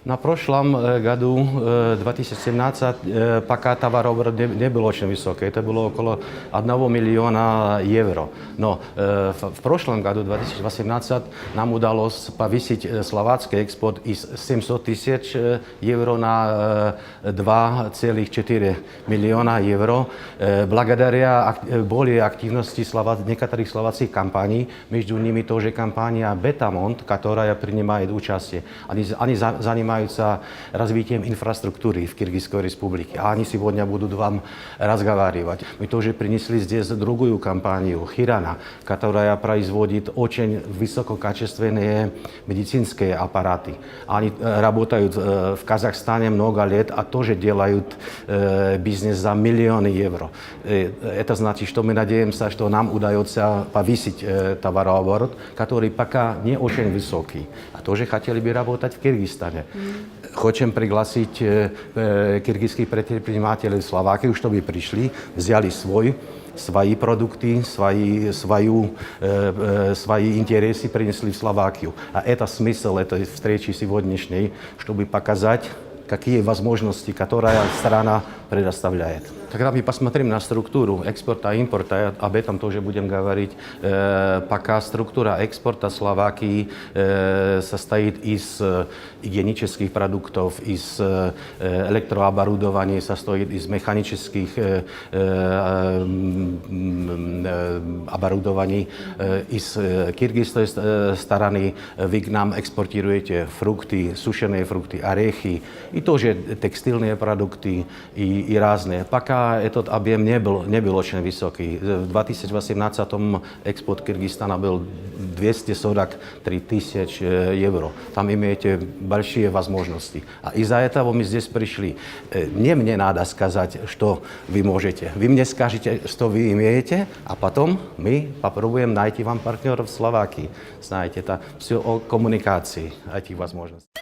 На прошлом году, 2017, пока товарооборот не был очень высокий, это было около 1 миллиона евро. Но в прошлом году, 2018, нам удалось повысить словацкий экспорт из 700 тысяч евро на 2,4 миллиона евро, благодаря более активности некоторых словацких компаний, между ними тоже компания Betamont, которая принимает участие. Они занимаются развитием инфраструктуры в Киргизской республике. А они сегодня будут вам разговаривать. Мы тоже принесли здесь другую компанию, Hirana, которая производит очень высококачественные медицинские аппараты. Они работают в Казахстане много лет, а тоже делают бизнес за миллионы евро. Это значит, что мы надеемся, что нам удается повысить товарооборот, который пока не очень высокий. А тоже хотели бы работать в Киргизстане. Хотим пригласить киргизских предпринимателей в Словакию, чтобы пришли, взяли свои продукты, свои интересы принесли в Словакию. А это смысл этой встречи сегодняшней, чтобы показать, какие возможности, которые страна предоставляет. Когда мы посмотрим на структуру экспорта и импорта, об этом тоже будем говорить, пока структура экспорта Словакии состоит из гигиенических продуктов, из электрооборудования, состоит из механических оборудований. Из киргизской стороны вы к нам экспортируете фрукты, сушеные фрукты, орехи и тоже текстильные продукты и разные. Пока этот объем не был очень высокий. В 2018 экспорт Киргизстана был 243 тысячи евро. Там имеете большие возможности. А из-за этого мы здесь пришли. Не мне надо сказать, что вы можете. Вы мне скажете, что вы имеете, а потом мы попробуем найти вам партнеров в Словакии. Знаете, это все о коммуникации этих возможностей.